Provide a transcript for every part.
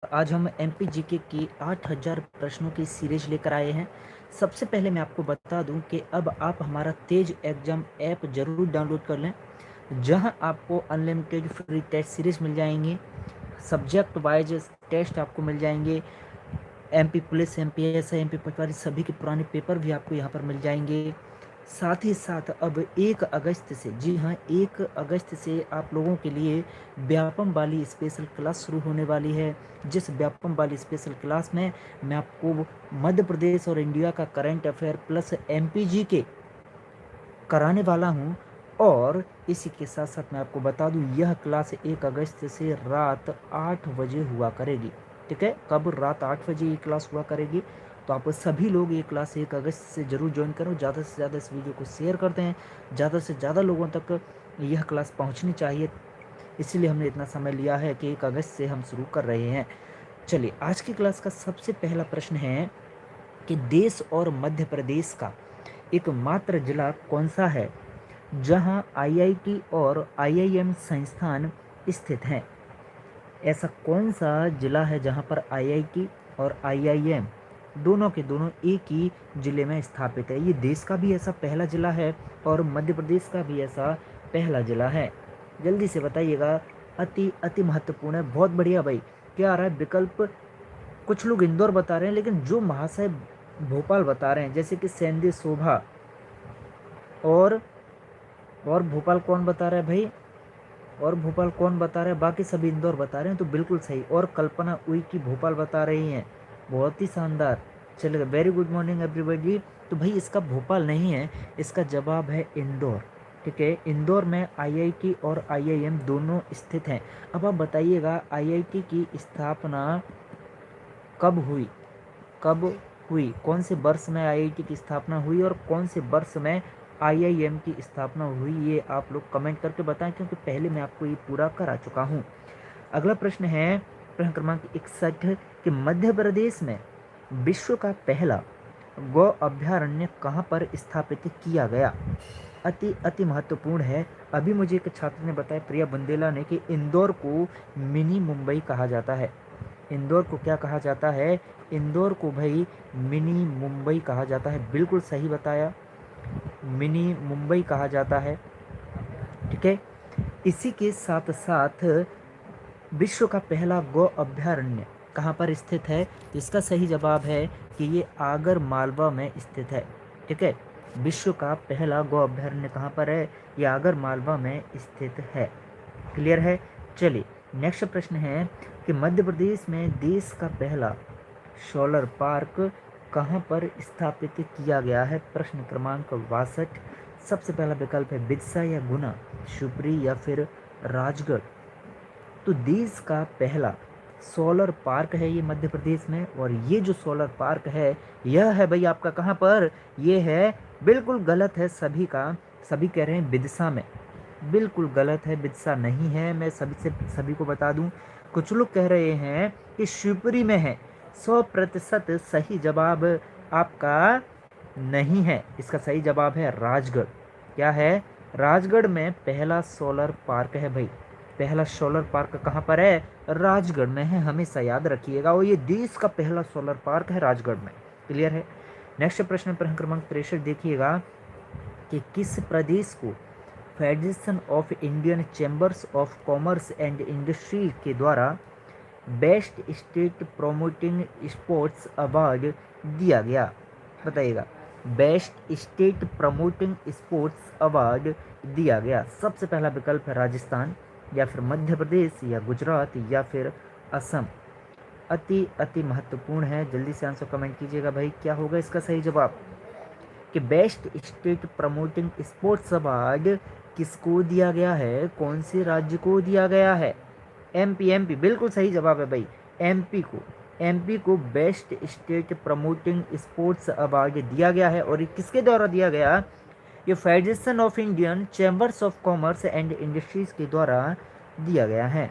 आज हम एमपीजीके की 8000 प्रश्नों की सीरीज लेकर आए हैं। सबसे पहले मैं आपको बता दूं कि अब आप हमारा तेज एग्जाम ऐप जरूर डाउनलोड कर लें, जहां आपको अनलिमिटेड फ्री टेस्ट सीरीज मिल जाएंगी। सब्जेक्ट वाइज टेस्ट आपको मिल जाएंगे। MP police, MP SI, MP पटवारी सभी के पुराने पेपर भी आपको यहाँ पर मिल जाएंगे। साथ ही साथ अब 1 अगस्त से, जी हाँ, 1 अगस्त से आप लोगों के लिए व्यापम वाली स्पेशल क्लास शुरू होने वाली है। जिस व्यापम वाली स्पेशल क्लास में मैं आपको मध्य प्रदेश और इंडिया का करंट अफेयर प्लस एमपीजी के कराने वाला हूँ। और इसी के साथ साथ मैं आपको बता दूं, यह क्लास 1 अगस्त से रात 8 बजे हुआ करेगी। ठीक है, कब? रात 8 बजे ये क्लास हुआ करेगी। तो आप सभी लोग ये क्लास 1 अगस्त से ज़रूर ज्वाइन करो। ज़्यादा से ज़्यादा इस वीडियो को शेयर करते हैं, ज़्यादा से ज़्यादा लोगों तक यह क्लास पहुँचनी चाहिए। इसीलिए हमने इतना समय लिया है कि 1 अगस्त से हम शुरू कर रहे हैं। चलिए, आज की क्लास का सबसे पहला प्रश्न है कि देश और मध्य प्रदेश का एकमात्र जिला कौन सा है जहां आईआईटी और आईआईएम संस्थान स्थित हैं? ऐसा कौन सा जिला है जहां पर आईआईटी और आईआईएम दोनों के दोनों एक ही जिले में स्थापित है? ये देश का भी ऐसा पहला जिला है और मध्य प्रदेश का भी ऐसा पहला जिला है। जल्दी से बताइएगा, अति अति महत्वपूर्ण है। बहुत बढ़िया भाई। क्या आ रहा है विकल्प? कुछ लोग इंदौर बता रहे हैं, लेकिन जो महाशय भोपाल बता रहे हैं, जैसे कि सेंधी शोभा और भोपाल कौन बता रहा है भाई? और भोपाल कौन बता रहा है? बाकी सभी इंदौर बता रहे हैं, तो बिल्कुल सही। और कल्पना उइकी भोपाल बता रही हैं। बहुत ही शानदार। चलेगा, वेरी गुड मॉर्निंग एवरीबॉडी। तो भाई इसका भोपाल नहीं है, इसका जवाब है इंदौर। ठीक है, इंदौर में आईआईटी और आईआईएम दोनों स्थित हैं। अब आप बताइएगा, आईआईटी की स्थापना कब हुई? कब हुई? कौन से वर्ष में आईआईटी की स्थापना हुई और कौन से वर्ष में आईआईएम की स्थापना हुई? ये आप लोग कमेंट करके बताएं, क्योंकि पहले मैं आपको ये पूरा करा चुका हूँ। अगला प्रश्न है प्रश्न क्रमांक 61 कि मध्य प्रदेश में विश्व का पहला गौ अभ्यारण्य कहाँ पर स्थापित किया गया? अति अति महत्वपूर्ण है। अभी मुझे एक छात्र ने बताया, प्रिया बुंदेला ने, कि इंदौर को मिनी मुंबई कहा जाता है। इंदौर को क्या कहा जाता है? इंदौर को भाई मिनी मुंबई कहा जाता है। बिल्कुल सही बताया, मिनी मुंबई कहा जाता है। ठीक है, इसी के साथ साथ विश्व का पहला गौ अभ्यारण्य कहाँ पर स्थित है? तो इसका सही जवाब है कि ये आगर मालवा में स्थित है। ठीक है, विश्व का पहला गौ अभ्यारण्य कहाँ पर है? ये आगर मालवा में स्थित है। क्लियर है? चलिए, नेक्स्ट प्रश्न है कि मध्य प्रदेश में देश का पहला सोलर पार्क कहाँ पर स्थापित किया गया है? प्रश्न क्रमांक 62। सबसे पहला विकल्प है बिरसा या गुना, शिवपुरी या फिर राजगढ़। तो देश का पहला सोलर पार्क है ये मध्य प्रदेश में, और ये जो सोलर पार्क है यह है भाई आपका कहाँ पर? ये है, बिल्कुल गलत है सभी का। सभी कह रहे हैं बिरसा में, बिल्कुल गलत है, बिरसा नहीं है। मैं सभी को बता दूं, कुछ लोग कह रहे हैं कि शिवपुरी में है। 100% सही जवाब आपका नहीं है। इसका सही जवाब है राजगढ़। क्या है? राजगढ़ में पहला सोलर पार्क है भाई। पहला सोलर पार्क कहाँ पर है? राजगढ़ में है, हमेशा याद रखिएगा। और ये देश का पहला सोलर पार्क है राजगढ़ में। क्लियर है? नेक्स्ट प्रश्न क्रमांक 63 देखिएगा कि किस प्रदेश को federation of Indian chambers of commerce and industry के द्वारा best state promoting sports award दिया गया? बताइएगा, best state promoting sports award दिया गया। सबसे पहला विकल्प है राजस्थान, या फिर मध्य प्रदेश, या गुजरात, या फिर असम। अति अति महत्वपूर्ण है, जल्दी से आंसर कमेंट कीजिएगा भाई, क्या होगा इसका सही जवाब? कि best state promoting sports award किसको दिया गया है? कौन से राज्य को दिया गया है? एमपी। एमपी बिल्कुल सही जवाब है भाई, एमपी को। एमपी को best state promoting sports award दिया गया है। और ये किसके द्वारा दिया गया? ये federation of Indian chambers of commerce and industries के द्वारा दिया गया है।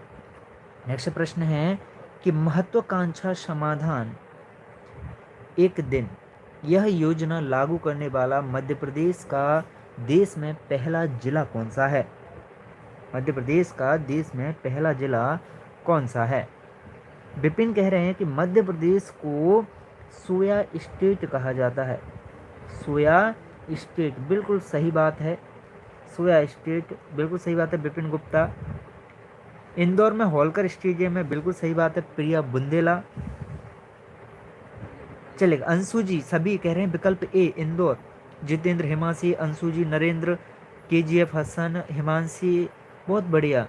नेक्स्ट प्रश्न है कि महत्वाकांक्षा समाधान एक दिन, यह योजना लागू करने वाला मध्य प्रदेश का देश में पहला जिला कौन सा है? मध्य प्रदेश का देश में पहला जिला कौन सा है? विपिन कह रहे हैं कि मध्य प्रदेश को सोया स्टेट कहा जाता है। सोया स्टेट, बिल्कुल सही बात है। सोया स्टेट बिल्कुल सही बात है विपिन गुप्ता। इंदौर में होलकर स्टेडियम है, बिल्कुल सही बात है प्रिया बुंदेला। चलेगा। अंशु जी सभी कह रहे हैं विकल्प ए इंदौर। जितेंद्र, हिमांशी, अंशु जी, नरेंद्र, केजीएफ, हसन, हिमांशी, बहुत बढ़िया।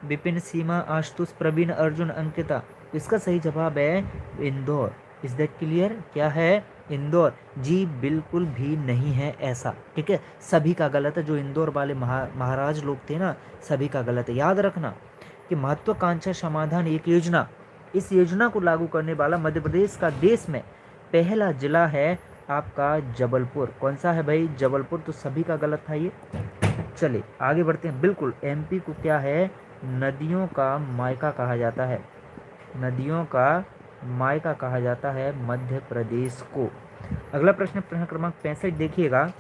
विपिन, सीमा, आशुतोष, प्रवीण, अर्जुन, अंकिता। इसका सही जवाब है इंदौर। Is that clear? क्या है? इंदौर। जी बिल्कुल भी नहीं है ऐसा, ठीक है, सभी का गलत है। जो इंदौर वाले महाराज लोग थे ना, सभी का गलत है। याद रखना कि महत्वाकांक्षा समाधान एक योजना, इस योजना को लागू करने वाला मध्य प्रदेश का देश में पहला जिला है आपका जबलपुर। कौन सा है भाई? जबलपुर। तो सभी का गलत था ये। चलिए आगे बढ़ते हैं। बिल्कुल एमपी को क्या है? नदियों का मायका कहा जाता है। नदियों का मायका कहा जाता है मध्य प्रदेश को। अगला प्रश्न, प्रश्न क्रमांक 65 देखिएगा।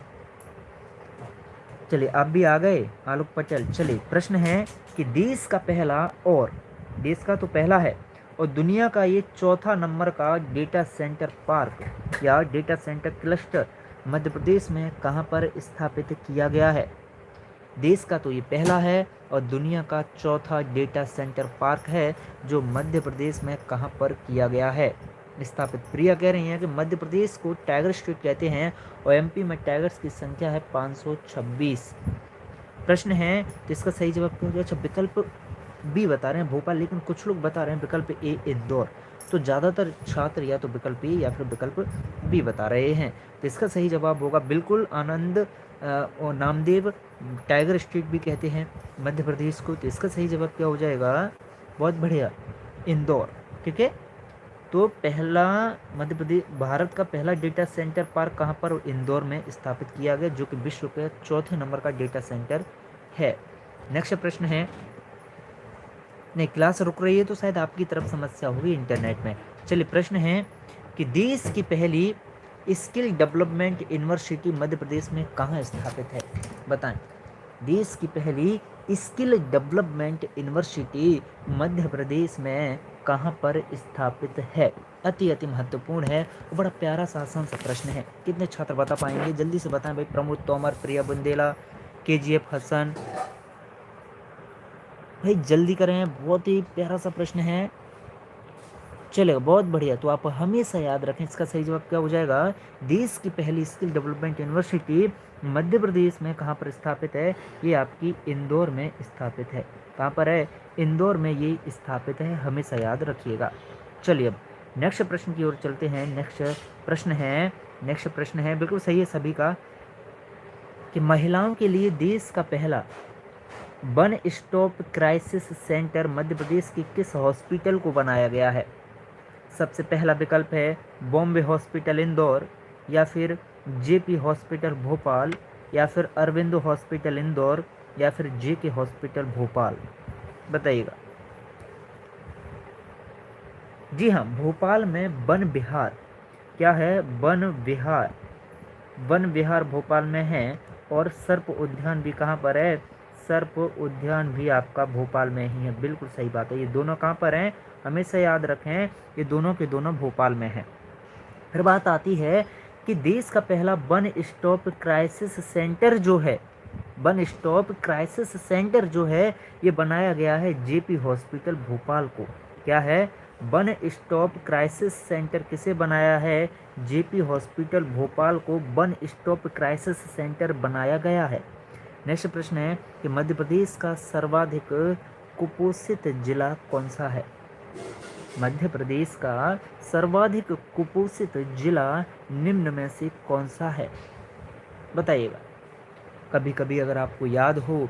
चलिए आप भी आ गए आलोक पटेल। चलिए प्रश्न है कि देश का पहला, और देश का तो पहला है, और दुनिया का ये चौथा नंबर का डेटा सेंटर पार्क या data centre cluster Madhya Pradesh में कहाँ पर स्थापित किया गया है? देश का तो ये पहला है और दुनिया का चौथा डेटा सेंटर पार्क है जो मध्य प्रदेश में कहाँ पर किया गया है स्थापित। प्रिया कह रही हैं कि मध्य प्रदेश को टाइगर स्टेट कहते हैं और एमपी में टाइगर्स की संख्या है 526। प्रश्न है तो इसका सही जवाब क्या होगा? अच्छा विकल्प बी बता रहे हैं भोपाल, लेकिन कुछ लोग बता रहे हैं विकल्प ए इंदौर। तो ज़्यादातर छात्र या तो विकल्प ए या फिर विकल्प बी बता रहे हैं। तो इसका सही जवाब होगा बिल्कुल आनंद और नामदेव, टाइगर स्टेट भी कहते हैं मध्य प्रदेश को। तो इसका सही जवाब क्या हो जाएगा? बहुत बढ़िया, इंदौर। ठीक है, तो पहला मध्य प्रदेश, भारत का पहला डेटा सेंटर पार्क कहाँ पर? इंदौर में स्थापित किया गया, जो कि विश्व के चौथे नंबर का डेटा सेंटर है। नेक्स्ट प्रश्न है, नहीं क्लास रुक रही है तो शायद आपकी तरफ समस्या होगी इंटरनेट में। चलिए प्रश्न है कि देश की पहली skill development university Madhya Pradesh में कहाँ स्थापित है? बताएं। देश की पहली skill development university Madhya Pradesh में कहाँ पर स्थापित है? अति महत्वपूर्ण है और बड़ा प्यारा सा आसान सा प्रश्न है। कितने छात्र बता पाएंगे? जल्दी से बताएं भाई। प्रमोद तोमर, प्रिया बुंदेला, केजीएफ हसन, भाई जल्दी करें, बहुत ही प्यारा सा प्रश्न है। चलेगा, बहुत बढ़िया। तो आप हमेशा याद रखें, इसका सही जवाब क्या हो जाएगा? देश की पहली skill development university Madhya Pradesh में कहाँ पर स्थापित है? ये आपकी इंदौर में स्थापित है। कहाँ पर है? इंदौर में ये स्थापित है, हमेशा याद रखिएगा। चलिए अब नेक्स्ट प्रश्न की ओर चलते हैं। नेक्स्ट प्रश्न है बिल्कुल सही है सभी का, कि महिलाओं के लिए देश का पहला one stop crisis centre Madhya Pradesh के किस हॉस्पिटल को बनाया गया है? सबसे पहला विकल्प है बॉम्बे हॉस्पिटल इंदौर, या फिर जेपी हॉस्पिटल भोपाल, या फिर अरविंदो हॉस्पिटल इंदौर, या फिर जेके हॉस्पिटल भोपाल। बताइएगा। जी हाँ, भोपाल में वन विहार, क्या है? वन विहार भोपाल में है। और सर्प उद्यान भी कहाँ पर है? सर्प उद्यान भी आपका भोपाल में ही है। बिल्कुल सही बात है। ये दोनों कहाँ पर हैं? हमेशा याद रखें, ये दोनों के दोनों भोपाल में हैं। फिर बात आती है कि देश का पहला वन स्टॉप क्राइसिस सेंटर जो है, वन स्टॉप क्राइसिस सेंटर जो है, ये बनाया गया है जेपी हॉस्पिटल भोपाल को। क्या है? वन स्टॉप क्राइसिस सेंटर किसे बनाया है? जेपी हॉस्पिटल भोपाल को वन स्टॉप क्राइसिस सेंटर बनाया गया है। नेक्स्ट प्रश्न है कि मध्य प्रदेश का सर्वाधिक कुपोषित जिला कौन सा है? मध्य प्रदेश का सर्वाधिक कुपोषित जिला निम्न में से कौन सा है? बताइएगा। कभी कभी अगर आपको याद हो,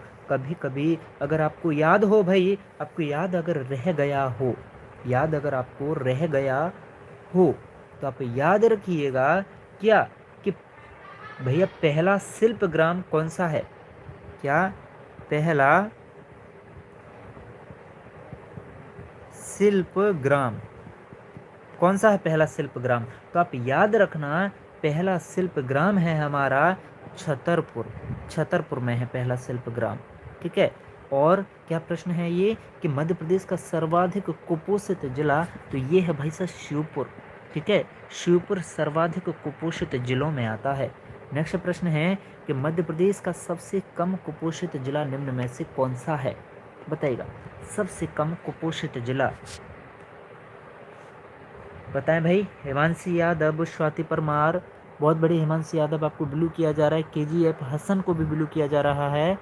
भाई, आपको याद अगर रह गया हो, तो आप याद रखिएगा क्या कि भैया पहला शिल्प ग्राम कौन सा है? क्या पहला शिल्प ग्राम कौन सा है? पहला शिल्प ग्राम, तो आप याद रखना पहला शिल्प ग्राम है हमारा छतरपुर में है पहला शिल्प ग्राम। ठीक है, और क्या प्रश्न है ये कि मध्य प्रदेश का सर्वाधिक कुपोषित जिला, तो ये है भाई साहब श्योपुर। ठीक है, श्योपुर सर्वाधिक कुपोषित जिलों में आता है। नेक्स्ट प्रश्न है कि मध्य प्रदेश का सबसे कम कुपोषित जिला निम्न में से कौन सा है, बताइएगा। सबसे कम कुपोषित जिला बताएं भाई। हिमांशी यादव, स्वाति परमार, बहुत बड़ी हिमांशी यादव आपको ब्लू किया जा रहा है, KGF हसन को भी ब्लू किया जा रहा है,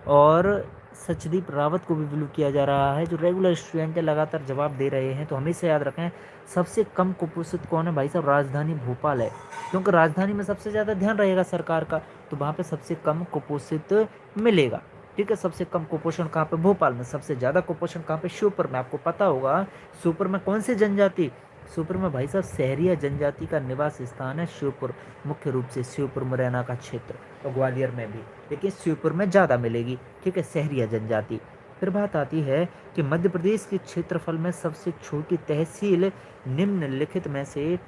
और सचदीप रावत को भी ब्लू किया जा रहा है। जो रेगुलर स्टूडेंट है लगातार जवाब दे रहे हैं, तो हमेशा याद रखें सबसे कम कुपोषित कौन है भाई साहब, राजधानी भोपाल है, क्योंकि राजधानी में सबसे ज़्यादा ध्यान रहेगा सरकार का, तो वहाँ पे सबसे कम कुपोषित मिलेगा। ठीक है, सबसे कम कुपोषण कहाँ पे, भोपाल में। सबसे ज़्यादा कुपोषण कहाँ पे, श्योपुर में। आपको पता होगा श्योपुर में कौन सी जनजाति, श्योपुर में भाई साहब सहरिया जनजाति का निवास स्थान है श्योपुर, मुख्य रूप से श्योपुर मुरैना का क्षेत्र, और ग्वालियर में भी, लेकिन श्योपुर में ज़्यादा मिलेगी। ठीक है, सहरिया जनजाति। फिर बात आती है कि मध्य प्रदेश के क्षेत्रफल में सबसे छोटी तहसील निम्नलिखित में से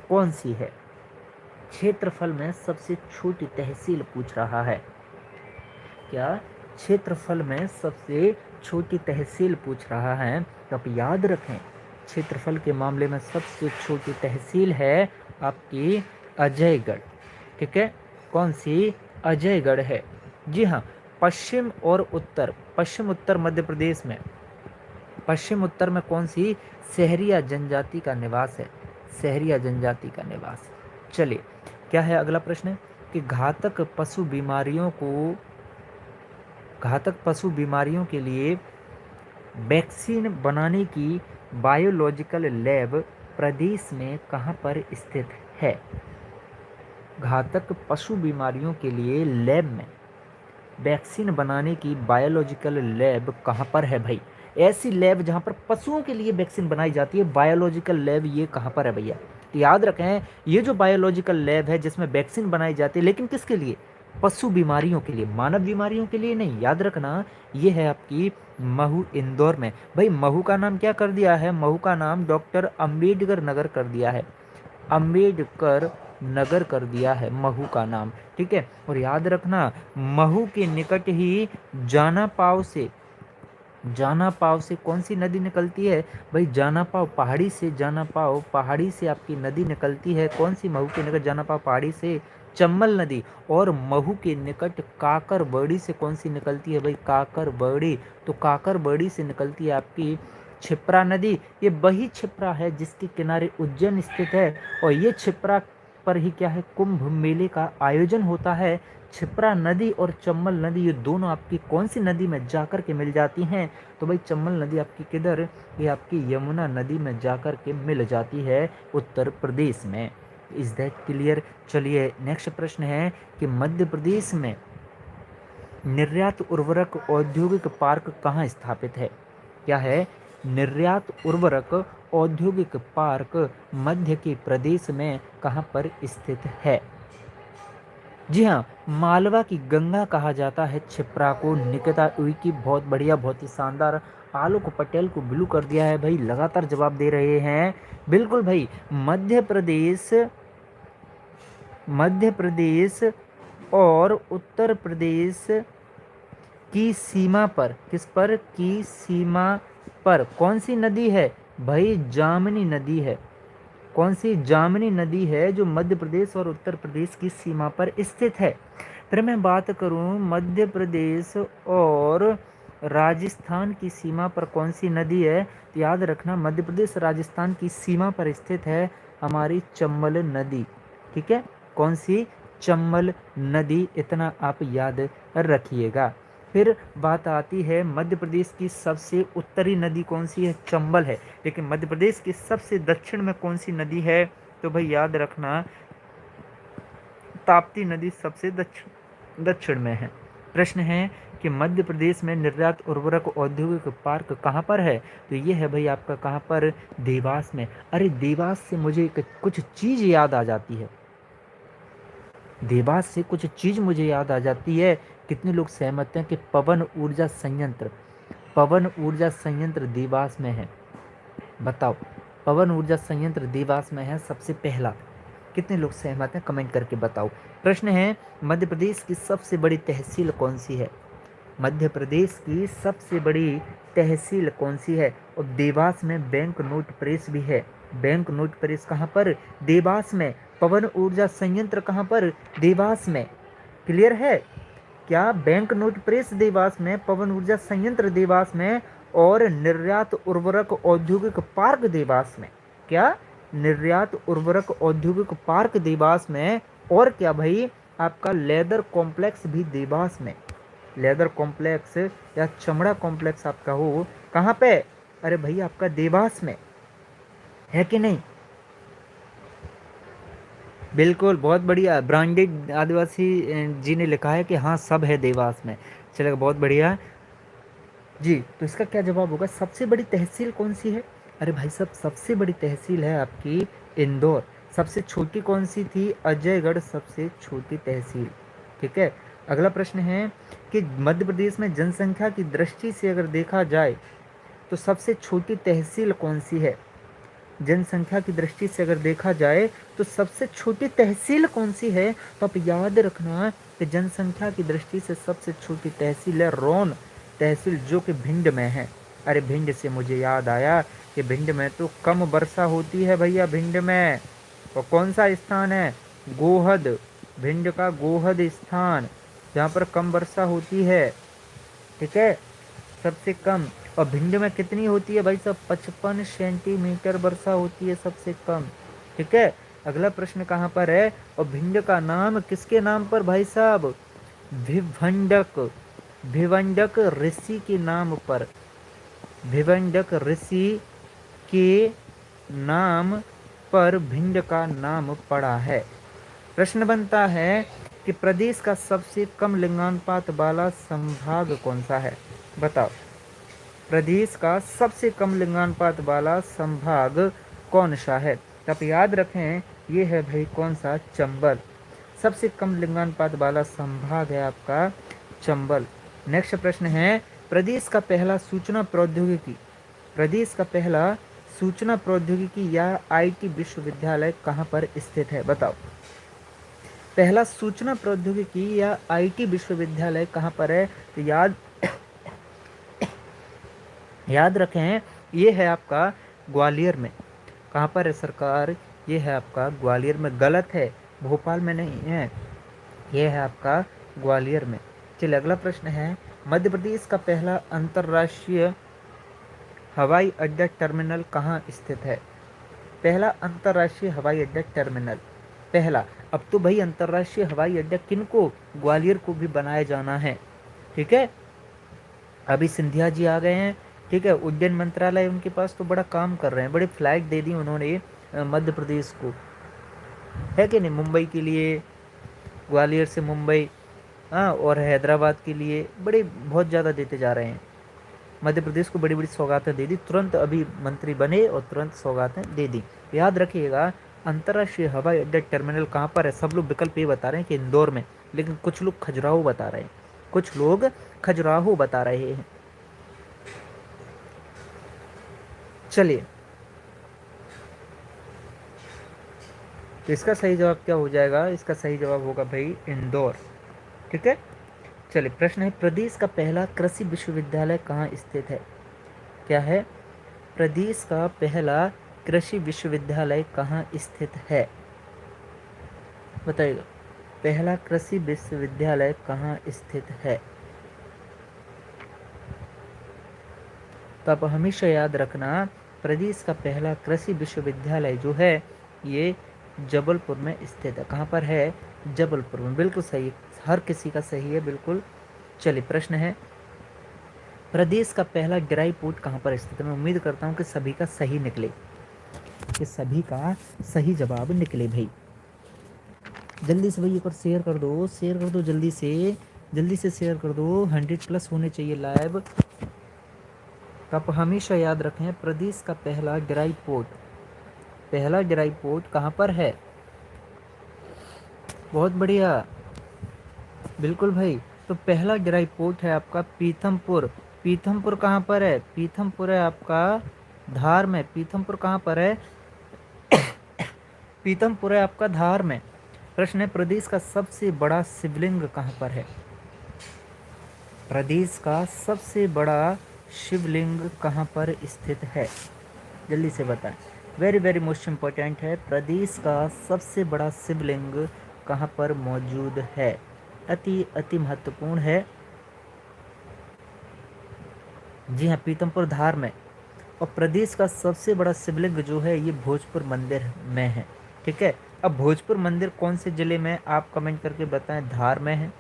कौन सी है। क्षेत्रफल में सबसे छोटी तहसील पूछ रहा है, क्या क्षेत्रफल में सबसे छोटी तहसील पूछ रहा है, तो आप याद रखें क्षेत्रफल के मामले में सबसे छोटी तहसील है आपकी अजयगढ़। ठीक है, कौन सी, अजयगढ़ है। जी हाँ, पश्चिम और उत्तर, पश्चिम उत्तर मध्य प्रदेश में, पश्चिम उत्तर में कौन सी, सहरिया जनजाति का निवास है, सहरिया जनजाति का निवास। चलिए, क्या है अगला प्रश्न कि घातक पशु बीमारियों के लिए वैक्सीन बनाने की बायोलॉजिकल लैब प्रदेश में कहाँ पर स्थित है। घातक पशु बीमारियों के लिए लैब में वैक्सीन बनाने की बायोलॉजिकल लैब कहाँ पर है भाई। ऐसी लैब जहाँ पर पशुओं के लिए वैक्सीन बनाई जाती है, बायोलॉजिकल लैब, ये कहाँ पर है भैया। तो याद रखें ये जो बायोलॉजिकल लैब है जिसमें वैक्सीन बनाई जाती है, लेकिन किसके लिए, पशु बीमारियों के लिए, मानव बीमारियों के लिए नहीं। याद रखना ये है आपकी महू, इंदौर में। भाई महू का नाम क्या कर दिया है, महू का नाम डॉक्टर अंबेडकर नगर कर दिया है, अंबेडकर नगर कर दिया है महू का नाम। ठीक है, और याद रखना महू के निकट ही जाना पाव से कौन सी नदी निकलती है भाई, जाना पाव पहाड़ी से, जाना पाव पहाड़ी से आपकी नदी निकलती है। कौन सी, महू के निकट जाना पाव पहाड़ी से चम्बल नदी, और महू के निकट काकर बड़ी से कौन सी निकलती है भाई, काकर बड़ी, तो काकर बड़ी से निकलती है आपकी क्षिप्रा नदी। ये वही क्षिप्रा है जिसके किनारे उज्जैन स्थित है, और ये क्षिप्रा पर ही क्या है, कुंभ मेले का आयोजन होता है। क्षिप्रा नदी और चम्बल नदी ये दोनों आपकी कौन सी नदी में जाकर के मिल जाती हैं, तो भाई चम्बल नदी आपकी किधर, ये आपकी यमुना नदी में जाकर के मिल जाती है उत्तर प्रदेश में। Is that clear. चलिए नेक्स्ट प्रश्न है कि मध्य प्रदेश में निर्यात उर्वरक औद्योगिक पार्क कहाँ स्थापित है। क्या है, निर्यात उर्वरक औद्योगिक पार्क मध्य के प्रदेश में कहाँ पर स्थित है। जी हाँ, मालवा की गंगा कहा जाता है क्षिप्रा को। निकिता उइकी, बहुत बढ़िया, बहुत ही शानदार। आलोक पटेल को ब्लू कर दिया है भाई, लगातार जवाब दे रहे हैं। बिल्कुल भाई, मध्य प्रदेश और उत्तर प्रदेश की सीमा पर, किस पर की सीमा पर कौन सी नदी है भाई, जामनी नदी है। कौन सी, जामनी नदी है जो मध्य प्रदेश और उत्तर प्रदेश की सीमा पर स्थित है। फिर मैं बात करूं मध्य प्रदेश और राजस्थान की सीमा पर कौन सी नदी है, तो याद रखना मध्य प्रदेश राजस्थान की सीमा पर स्थित है हमारी चंबल नदी। ठीक है, कौन सी, चंबल नदी, इतना आप याद रखिएगा। फिर बात आती है मध्य प्रदेश की सबसे उत्तरी नदी कौन सी है, चंबल है। लेकिन मध्य प्रदेश की सबसे दक्षिण में कौन सी नदी है, तो भाई याद रखना ताप्ती नदी सबसे दक्षिण में है। प्रश्न है कि मध्य प्रदेश में निर्यात उर्वरक औद्योगिक पार्क कहाँ पर है, तो ये है भाई आपका कहाँ पर, देवास में। अरे देवास से मुझे कुछ चीज याद आ जाती है, देवास से कुछ चीज मुझे याद आ जाती है। कितने लोग सहमत हैं कि पवन ऊर्जा संयंत्र देवास में है, बताओ। पवन ऊर्जा संयंत्र देवास में है सबसे पहला। कितने लोग सहमत हैं, कमेंट करके बताओ। प्रश्न है मध्य प्रदेश की सबसे बड़ी तहसील कौन सी है। मध्य प्रदेश की सबसे बड़ी तहसील कौन सी है? और देवास में बैंक नोट प्रेस भी है। बैंक नोट प्रेस कहाँ पर? देवास में। पवन ऊर्जा संयंत्र कहाँ पर? देवास में। क्लियर है? क्या बैंक नोट प्रेस देवास में, पवन ऊर्जा संयंत्र देवास में, और निर्यात उर्वरक औद्योगिक पार्क देवास में। क्या? निर्यात उर्वरक औद्योगिक पार्क देवास में। और क्या भाई? आपका लेदर कॉम्प्लेक्स भी देवास में। लेदर कॉम्प्लेक्स या चमड़ा कॉम्प्लेक्स आपका हो कहाँ पे? अरे भाई आपका देवास में। है कि नहीं? बिल्कुल, बहुत बढ़िया। ब्रांडेड आदिवासी जी ने लिखा है कि हाँ सब है देवास में। चलेगा, बहुत बढ़िया जी। तो इसका क्या जवाब होगा? सबसे बड़ी तहसील कौन सी है? अरे भाई साहब, सबसे बड़ी तहसील है आपकी इंदौर। सबसे छोटी कौन सी थी? अजयगढ़ सबसे छोटी तहसील। ठीक है। अगला प्रश्न है कि मध्य प्रदेश में जनसंख्या की दृष्टि से अगर देखा जाए तो सबसे छोटी तहसील कौन सी है? जनसंख्या की दृष्टि से अगर देखा जाए तो सबसे छोटी तहसील कौन सी है? तो आप याद रखना कि जनसंख्या की दृष्टि से सबसे छोटी तहसील है रोन तहसील, जो कि भिंड में है। अरे भिंड से मुझे याद आया कि भिंड में तो कम वर्षा होती है भैया। भिंड में और कौन सा स्थान है? गोहद। भिंड का गोहद स्थान, जहाँ पर कम वर्षा होती है। ठीक है, सबसे कम। और भिंड में कितनी होती है भाई साहब? 55 सेंटीमीटर वर्षा होती है सबसे कम। ठीक है। अगला प्रश्न कहाँ पर है? और भिंड का नाम किसके नाम पर भाई साहब? भिवंडक। भिवंडक ऋषि के नाम पर। भिवंडक ऋषि के नाम पर भिंड का नाम पड़ा है। प्रश्न बनता है कि प्रदेश का सबसे कम लिंगानुपात वाला संभाग कौन सा है? बताओ। प्रदेश का सबसे कम लिंगानुपात वाला संभाग कौन सा है? तो आप याद रखें, ये है भाई कौन सा? चंबल। सबसे कम लिंगानुपात वाला संभाग है आपका चंबल। नेक्स्ट प्रश्न है, प्रदेश का पहला सूचना प्रौद्योगिकी, प्रदेश का पहला सूचना प्रौद्योगिकी या आईटी विश्वविद्यालय कहाँ पर स्थित है? बताओ। पहला सूचना प्रौद्योगिकी या आईटी विश्वविद्यालय कहाँ पर है? तो याद रखें, ये है आपका ग्वालियर में। कहाँ पर है सरकार? ये है आपका ग्वालियर में। गलत है, भोपाल में नहीं है, ये है आपका ग्वालियर में। चलिए अगला प्रश्न है, मध्य प्रदेश का पहला अंतर्राष्ट्रीय हवाई अड्डा टर्मिनल कहाँ स्थित है? पहला अंतर्राष्ट्रीय हवाई अड्डा टर्मिनल, पहला। अब तो भाई अंतर्राष्ट्रीय हवाई अड्डा किनको? ग्वालियर को भी बनाया जाना है। ठीक है, अभी सिंधिया जी आ गए हैं। ठीक है, उड्डयन मंत्रालय उनके पास तो बड़ा काम कर रहे हैं, बड़ी फ्लाइट दे दी उन्होंने मध्य प्रदेश को, है कि नहीं? मुंबई के लिए, ग्वालियर से मुंबई, हाँ, और हैदराबाद के लिए बड़े बहुत ज़्यादा देते जा रहे हैं। मध्य प्रदेश को बड़ी बड़ी सौगातें दे दी, तुरंत अभी मंत्री बने और तुरंत सौगातें दे दी। याद रखिएगा, अंतर्राष्ट्रीय हवाई अड्डा टर्मिनल कहाँ पर है? सब लोग विकल्प ये बता रहे हैं कि इंदौर में, लेकिन कुछ लोग खजुराहो बता रहे हैं, कुछ लोग खजुराहो बता रहे हैं। चलिए, तो इसका सही जवाब क्या हो जाएगा? इसका सही जवाब होगा भाई इंदौर। ठीक है। चलिए प्रश्न है, प्रदेश का पहला कृषि विश्वविद्यालय कहाँ स्थित है? क्या है? प्रदेश का पहला कृषि विश्वविद्यालय कहाँ स्थित है? बताइएगा, पहला कृषि विश्वविद्यालय कहाँ स्थित है? तो आप हमेशा याद रखना, प्रदेश का पहला कृषि विश्वविद्यालय जो है ये जबलपुर में स्थित है। कहाँ पर है? जबलपुर में। बिल्कुल सही, हर किसी का सही है, बिल्कुल। चलिए प्रश्न है, प्रदेश का पहला ड्राई पोर्ट कहाँ पर स्थित है? मैं उम्मीद करता हूँ कि सभी का सही निकले, कि सभी का सही जवाब निकले भाई। जल्दी से भाई एक बार शेयर कर दो, शेयर कर दो, जल्दी से शेयर कर दो। 100+ होने चाहिए लाइव। तो आप हमेशा याद रखें, प्रदेश का पहला ड्राई पोर्ट, पहला ड्राई पोर्ट कहाँ पर है? बहुत बढ़िया, बिल्कुल भाई। तो पहला ड्राई पोर्ट है आपका पीथमपुर। पीथमपुर कहाँ पर है? पीथमपुर है आपका धार में। पीथमपुर कहाँ पर है? पीथमपुर है आपका धार में। प्रश्न है, प्रदेश का सबसे बड़ा शिवलिंग कहाँ पर है? प्रदेश का सबसे बड़ा शिवलिंग कहाँ पर स्थित है? जल्दी से बताएं। वेरी वेरी मोस्ट इम्पोर्टेंट है। प्रदेश का सबसे बड़ा शिवलिंग कहाँ पर मौजूद है? अति अति महत्वपूर्ण है। जी हाँ, पीतमपुर धार में। और प्रदेश का सबसे बड़ा शिवलिंग जो है ये भोजपुर मंदिर में है। ठीक है, अब भोजपुर मंदिर कौन से जिले में, आप कमेंट करके बताएं, धार में है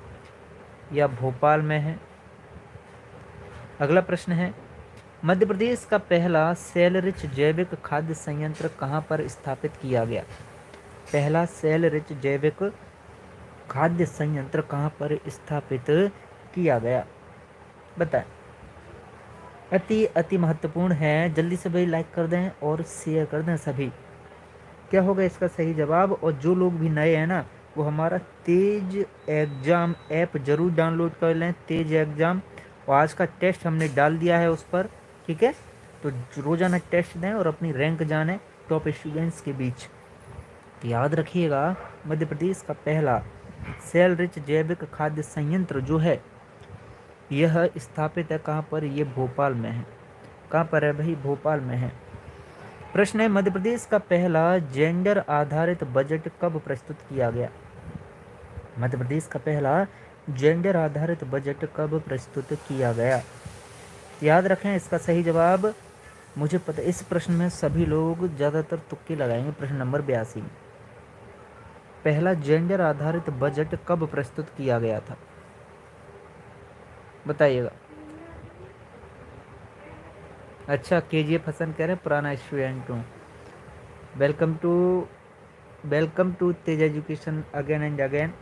या भोपाल में है। अगला प्रश्न है, मध्य प्रदेश का पहला सेल रिच जैविक खाद्य संयंत्र कहाँ पर स्थापित किया गया? पहला सेल रिच जैविक खाद्य संयंत्र कहाँ पर स्थापित किया गया? बताएं। अति अति महत्वपूर्ण है। जल्दी से भाई लाइक कर दें और शेयर कर दें सभी। क्या होगा इसका सही जवाब? और जो लोग भी नए हैं ना, वो हमारा तेज एग्जाम ऐप जरूर डाउनलोड कर लें, तेज एग्जाम। और आज का टेस्ट हमने डाल दिया है उस पर। ठीक है, तो रोजाना टेस्ट दें और अपनी रैंक जानें टॉप स्टूडेंट्स के बीच। तो याद रखिएगा, मध्य प्रदेश का पहला सेल रिच जैविक खाद्य संयंत्र जो है यह स्थापित है कहाँ पर? ये भोपाल में है। कहाँ पर है भाई? भोपाल में है। प्रश्न है, मध्य प्रदेश का पहला जेंडर आधारित बजट कब प्रस्तुत किया गया? मध्य प्रदेश का पहला जेंडर आधारित बजट कब प्रस्तुत किया गया? याद रखें इसका सही जवाब। मुझे पता, इस प्रश्न में सभी लोग ज़्यादातर तुक्के लगाएंगे। प्रश्न नंबर 82, पहला जेंडर आधारित बजट कब प्रस्तुत किया गया था? बताइएगा। अच्छा, KGF हसन कह रहे हैं पुराना स्टूडेंट हूँ। Welcome to Tej education again and again.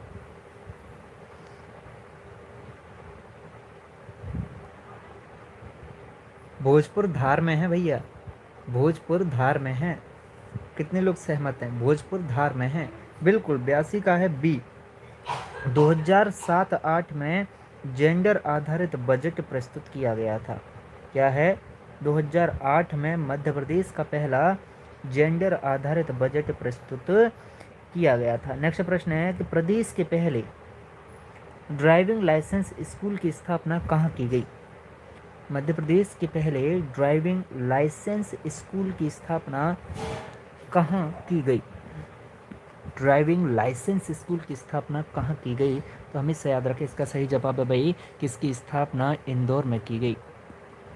Bhojpur Dhar में है भैया, भोजपुर धार में है। कितने लोग सहमत हैं? भोजपुर धार में है, बिल्कुल। 82 का है बी। 2007-8 में जेंडर आधारित बजट प्रस्तुत किया गया था। क्या है? 2008 में मध्य प्रदेश का पहला जेंडर आधारित बजट प्रस्तुत किया गया था। नेक्स्ट प्रश्न है कि प्रदेश के पहले ड्राइविंग लाइसेंस स्कूल की स्थापना कहाँ की गई? मध्य प्रदेश के पहले ड्राइविंग लाइसेंस स्कूल की स्थापना कहाँ की गई? ड्राइविंग लाइसेंस स्कूल की स्थापना कहाँ की गई? तो हमेशा याद रखें, इसका सही जवाब है भाई किसकी स्थापना इंदौर में की गई।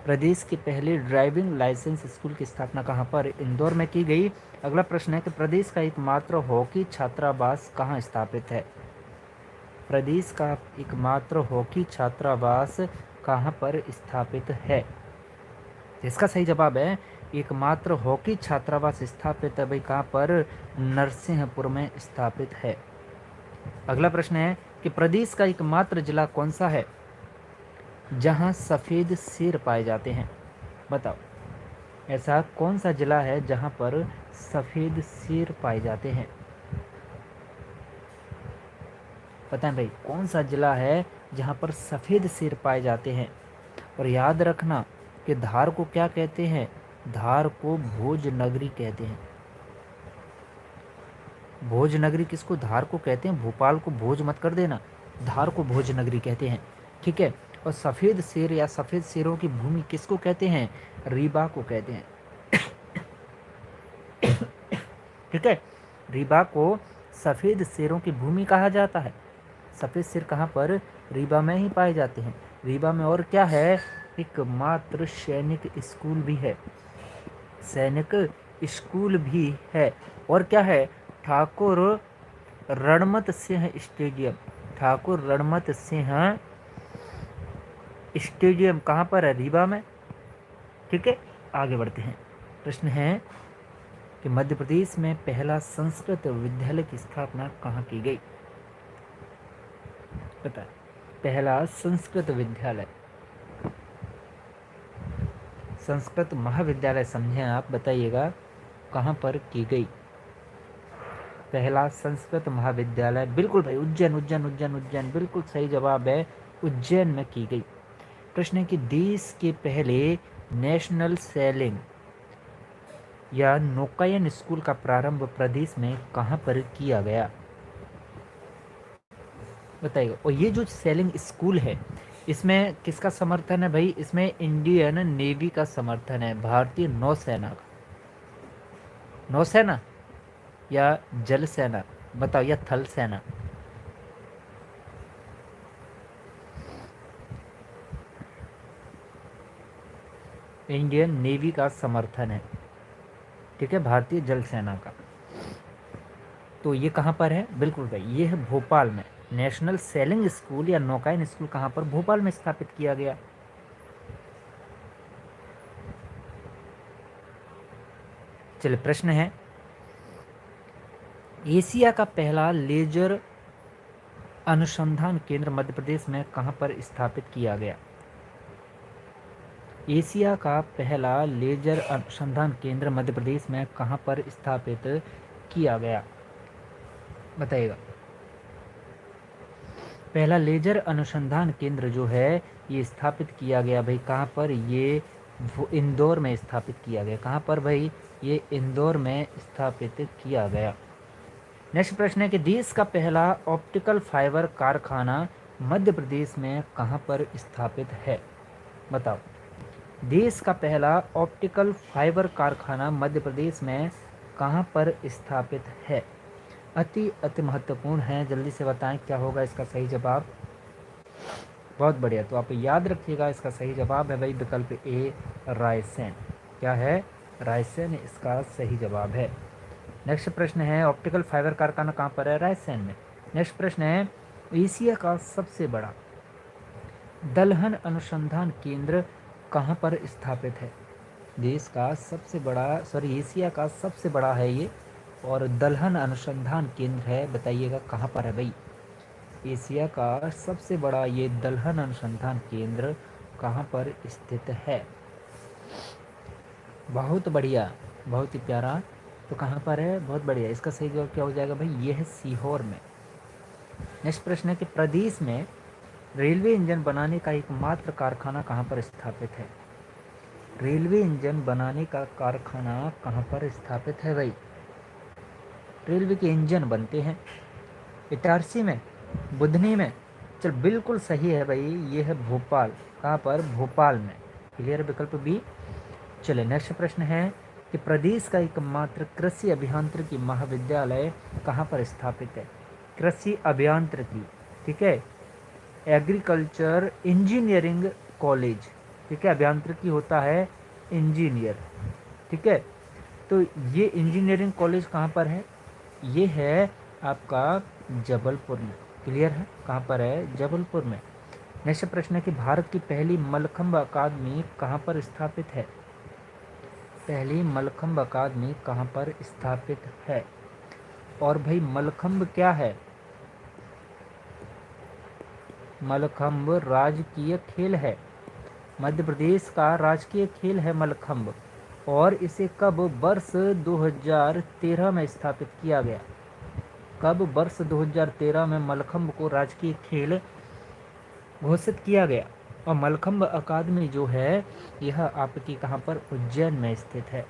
प्रदेश के पहले ड्राइविंग लाइसेंस स्कूल की स्थापना कहाँ पर? इंदौर में की गई। अगला प्रश्न है कि प्रदेश का एकमात्र हॉकी छात्रावास कहाँ स्थापित है? प्रदेश का एकमात्र हॉकी छात्रावास कहाँ पर स्थापित है? इसका सही जवाब है एकमात्र हॉकी छात्रावास स्थापित है भाई कहाँ पर? नरसिंहपुर में स्थापित है। अगला प्रश्न है कि प्रदेश का एकमात्र जिला कौन सा है जहां सफेद शेर पाए जाते हैं? बताओ, ऐसा कौन सा जिला है जहां पर सफेद शेर पाए जाते हैं? पता है भाई कौन सा जिला है जहां पर सफेद शेर पाए जाते हैं? और याद रखना कि धार को क्या कहते हैं? धार को भोजनगरी कहते हैं। भोजनगरी किसको? धार को कहते हैं। भोपाल को भोज मत कर देना, धार को भोजनगरी कहते हैं। ठीक है, और सफ़ेद शेर या सफ़ेद शेरों की भूमि किसको कहते हैं? रीवा को कहते हैं। ठीक है, रीवा को सफ़ेद शेरों की भूमि कहा जाता है। सफ़ेद शेर कहाँ पर? रीवा में ही पाए जाते हैं। रीवा में और क्या है? एकमात्र सैनिक स्कूल भी है, सैनिक स्कूल भी है। और क्या है? ठाकुर रणमत सिंह स्टेडियम। ठाकुर रणमत सिंह स्टेडियम कहाँ पर है? रीवा में। ठीक है, आगे बढ़ते हैं। प्रश्न है कि मध्य प्रदेश में पहला संस्कृत विद्यालय की स्थापना कहाँ की गई? पता है, पहला संस्कृत विद्यालय, संस्कृत महाविद्यालय समझें आप, बताइएगा कहाँ पर की गई? पहला संस्कृत महाविद्यालय, बिल्कुल भाई उज्जैन, उज्जैन उज्जैन उज्जैन, बिल्कुल सही जवाब है, उज्जैन में की गई। प्रश्न है कि देश के पहले नेशनल सेलिंग या नौकायन स्कूल का प्रारंभ प्रदेश में कहाँ पर किया गया? बताइएगा। और ये जो सेलिंग स्कूल है इसमें किसका समर्थन है भाई? इसमें इंडियन नेवी का समर्थन है, भारतीय नौसेना का। नौसेना या जल सेना, बताओ, या थल सेना? इंडियन नेवी का समर्थन है, ठीक है, भारतीय जल सेना का। तो ये कहाँ पर है? बिल्कुल भाई, ये है भोपाल में। नेशनल सेलिंग स्कूल या नौकायन स्कूल कहाँ पर? भोपाल में स्थापित किया गया। चलिए, प्रश्न है, एशिया का पहला लेजर अनुसंधान केंद्र मध्य प्रदेश में कहाँ पर स्थापित किया गया? एशिया का पहला लेजर अनुसंधान केंद्र मध्य प्रदेश में कहाँ पर स्थापित किया गया? बताइएगा। पहला लेजर अनुसंधान केंद्र जो है ये स्थापित किया गया भाई कहाँ पर? ये इंदौर में स्थापित किया गया। कहाँ पर भाई? ये इंदौर में स्थापित किया गया। नेक्स्ट प्रश्न है कि देश का पहला ऑप्टिकल फाइबर कारखाना मध्य प्रदेश में कहाँ पर स्थापित है? बताओ। देश का पहला ऑप्टिकल फाइबर कारखाना मध्य प्रदेश में कहाँ पर स्थापित है? अति महत्वपूर्ण है, जल्दी से बताएं क्या होगा इसका सही जवाब। बहुत बढ़िया, तो आप याद रखिएगा, इसका सही जवाब है भाई विकल्प ए, रायसेन। क्या है? रायसेन इसका सही जवाब है। नेक्स्ट प्रश्न है, ऑप्टिकल फाइबर कारखाना कहाँ पर है? रायसेन में। नेक्स्ट प्रश्न है, एशिया का सबसे बड़ा दलहन अनुसंधान केंद्र कहाँ पर स्थापित है? देश का सबसे बड़ा, सॉरी, एशिया का सबसे बड़ा है ये, और दलहन अनुसंधान केंद्र है, बताइएगा कहाँ पर है भाई? एशिया का सबसे बड़ा ये दलहन अनुसंधान केंद्र कहाँ पर स्थित है? बहुत बढ़िया, बहुत ही प्यारा। तो कहाँ पर है? बहुत बढ़िया, इसका सही जवाब क्या हो जाएगा भाई? ये है सीहोर में। नेक्स्ट प्रश्न है कि प्रदेश में रेलवे इंजन बनाने का एकमात्र कारखाना कहाँ पर स्थापित है? रेलवे इंजन बनाने का कारखाना कहाँ पर स्थापित है भाई? रेलवे के इंजन बनते हैं इटारसी में, बुधनी में। चल, बिल्कुल सही है भाई, ये है भोपाल। कहाँ पर? भोपाल में। क्लियर, विकल्प बी। चले, नेक्स्ट प्रश्न है कि प्रदेश का एकमात्र कृषि अभियांत्रिकी महाविद्यालय कहाँ पर स्थापित है? कृषि अभियांत्रिकी, ठीक है, एग्रीकल्चर इंजीनियरिंग कॉलेज, ठीक है, अभियांत्रिकी होता है इंजीनियर, ठीक है। तो ये इंजीनियरिंग कॉलेज कहाँ पर है? ये है आपका जबलपुर में। क्लियर है, कहाँ पर है? जबलपुर में। नेक्स्ट प्रश्न है कि भारत की पहली मलखंब अकादमी कहाँ पर स्थापित है? पहली मलखंब अकादमी कहाँ पर स्थापित है? और भाई मलखंब क्या है? मलखंब राजकीय खेल है, मध्य प्रदेश का राजकीय खेल है मलखंब। और इसे कब? वर्ष 2013 में स्थापित किया गया। कब? वर्ष 2013 में मलखंब को राजकीय खेल घोषित किया गया। और मलखंब अकादमी जो है यह आपकी कहाँ पर? उज्जैन में स्थित है।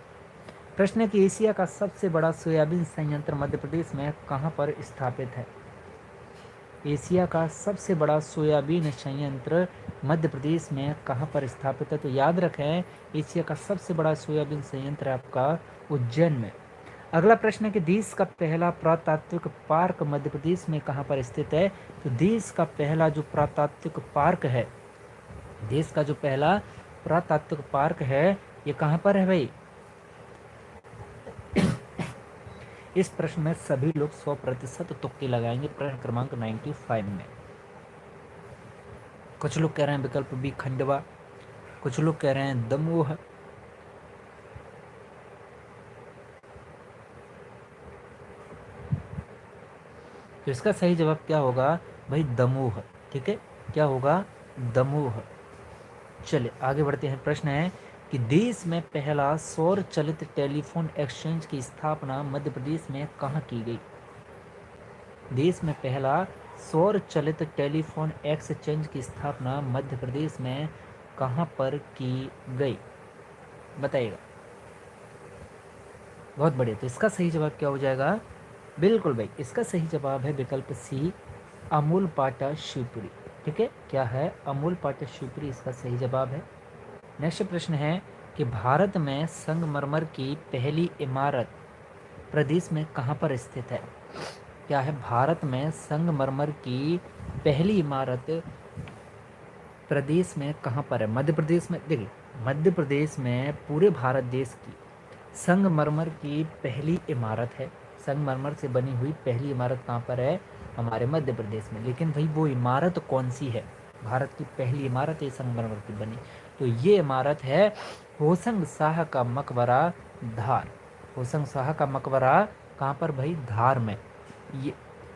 प्रश्न है कि एशिया का सबसे बड़ा सोयाबीन संयंत्र मध्य प्रदेश में कहाँ पर स्थापित है? एशिया का सबसे बड़ा सोयाबीन संयंत्र मध्य प्रदेश में कहाँ पर स्थापित है? तो याद रखें, एशिया का सबसे बड़ा सोयाबीन संयंत्र आपका उज्जैन में। अगला प्रश्न है कि देश का पहला पुरातात्विक पार्क मध्य प्रदेश में कहाँ पर स्थित है? तो देश का पहला जो पुरातात्विक पार्क है, देश का जो पहला पुरातात्विक पार्क है, ये कहाँ पर है भाई? इस प्रश्न में सभी लोग 100% तुक्के लगाएंगे। प्रश्न क्रमांक 95 में कुछ लोग कह रहे हैं विकल्प बी खंडवा, कुछ लोग कह रहे हैं दमोह, तो इसका सही जवाब क्या होगा भाई? दमोह, ठीक है, क्या होगा? दमोह। चलिए आगे बढ़ते हैं। प्रश्न है कि देश में पहला सौर चलित टेलीफोन एक्सचेंज की स्थापना मध्य प्रदेश में कहाँ की गई? देश में पहला सौर चलित टेलीफोन एक्सचेंज की स्थापना मध्य प्रदेश में कहाँ पर की गई? बताइएगा। बहुत बढ़िया, तो इसका सही जवाब क्या हो जाएगा? बिल्कुल भाई, इसका सही जवाब है विकल्प सी, अमूल पाटा शिवपुरी। ठीक है, क्या है? अमूल पाटेश्वरी इसका सही जवाब है। नेक्स्ट प्रश्न है कि भारत में संगमरमर की पहली इमारत प्रदेश में कहाँ पर स्थित है? क्या है? भारत में संगमरमर की पहली इमारत प्रदेश में कहाँ पर है? मध्य प्रदेश में। देखिए, मध्य प्रदेश में पूरे भारत देश की संगमरमर की पहली इमारत है। संगमरमर से बनी हुई पहली इमारत कहाँ पर है? हमारे मध्य प्रदेश में। लेकिन भाई वो इमारत कौन सी है? भारत की पहली इमारत है संगमरमर की बनी, तो ये इमारत है होशंग शाह का मकबरा, धार। होशंग शाह का मकबरा कहाँ पर भाई? धार में।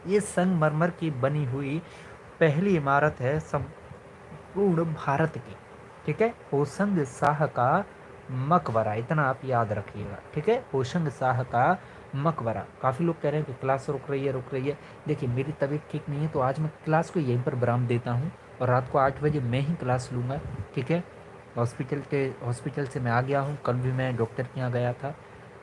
ये संगमरमर की बनी हुई पहली इमारत है संपूर्ण भारत की। ठीक है, होशंग शाह का मकबरा, इतना आप याद रखिएगा। ठीक है, होशंग शाह का मकबरा। काफ़ी लोग कह रहे हैं कि क्लास रुक रही है, रुक रही है। देखिए, मेरी तबीयत ठीक नहीं है, तो आज मैं क्लास को यहीं पर विराम देता हूँ और रात को 8 बजे मैं ही क्लास लूँगा। ठीक है, हॉस्पिटल से मैं आ गया हूँ। कल भी मैं डॉक्टर के यहाँ गया था,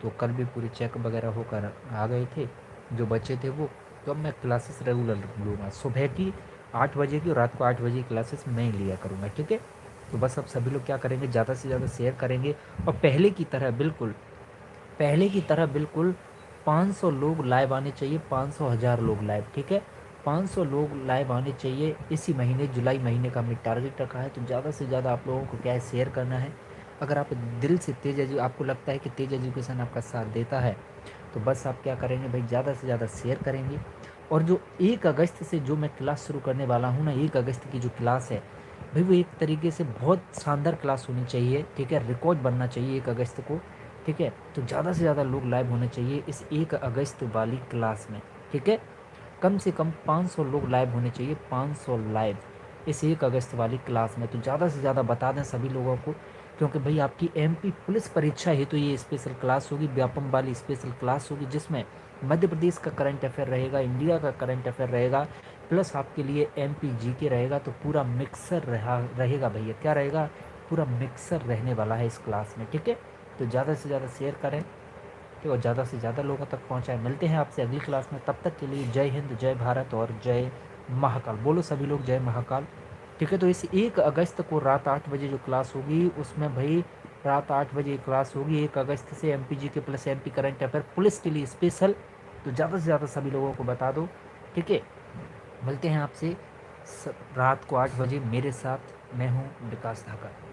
तो कल भी पूरी चेक वगैरह होकर आ गए थे जो बच्चे थे वो। तो अब मैं क्लासेस रेगुलर लूँगा, सुबह की 8 बजे की और रात को 8 बजे की क्लासेस मैं ही लिया करूँगा। ठीक है, तो बस अब सभी लोग क्या करेंगे, ज़्यादा से ज़्यादा शेयर करेंगे और पहले की तरह बिल्कुल 500 लोग लाइव आने चाहिए, 500 हज़ार लोग लाइव। ठीक है, 500 लोग लाइव आने चाहिए इसी महीने, जुलाई महीने का हमने टारगेट रखा है। तो ज़्यादा से ज़्यादा आप लोगों को क्या है, शेयर करना है। अगर आप दिल से आपको लगता है कि तेज एजुकेशन आपका साथ देता है, तो बस आप क्या करेंगे भाई, ज़्यादा से ज़्यादा शेयर करेंगे। और जो 1 अगस्त से जो मैं क्लास शुरू करने वाला हूँ ना, 1 अगस्त की जो क्लास है भाई, वो एक तरीके से बहुत शानदार क्लास होनी चाहिए। ठीक है, रिकॉर्ड बनना चाहिए 1 अगस्त को। ठीक है, तो ज़्यादा से ज़्यादा लोग लाइव होने चाहिए इस 1 अगस्त वाली क्लास में। ठीक है, कम से कम 500 लोग लाइव होने चाहिए, 500 लाइव इस 1 अगस्त वाली क्लास में। तो ज़्यादा से ज़्यादा बता दें सभी लोगों को, क्योंकि भाई आपकी एमपी पुलिस परीक्षा ही तो ये स्पेशल क्लास होगी, व्यापम वाली स्पेशल क्लास होगी, जिसमें मध्य प्रदेश का करंट अफेयर रहेगा, इंडिया का करंट अफेयर रहेगा, प्लस आपके लिए एमपी जीके रहेगा। तो पूरा मिक्सर रहेगा भैया। क्या रहेगा? पूरा मिक्सर रहने वाला है इस क्लास में। ठीक है, तो ज़्यादा से ज़्यादा शेयर करें और ज़्यादा से ज़्यादा लोगों तक पहुँचाएं। मिलते हैं आपसे अगली क्लास में, तब तक के लिए जय हिंद, जय भारत और जय महाकाल। बोलो सभी लोग जय महाकाल। ठीक है, तो इस 1 अगस्त को रात 8 बजे जो क्लास होगी, उसमें भाई रात 8 बजे क्लास होगी 1 अगस्त से, एम के plus MP current affair police के लिए स्पेशल। तो ज़्यादा से ज़्यादा सभी लोगों को बता दो। ठीक है, मिलते हैं आपसे रात को 8 बजे मेरे साथ। मैं हूँ विकास धाकर।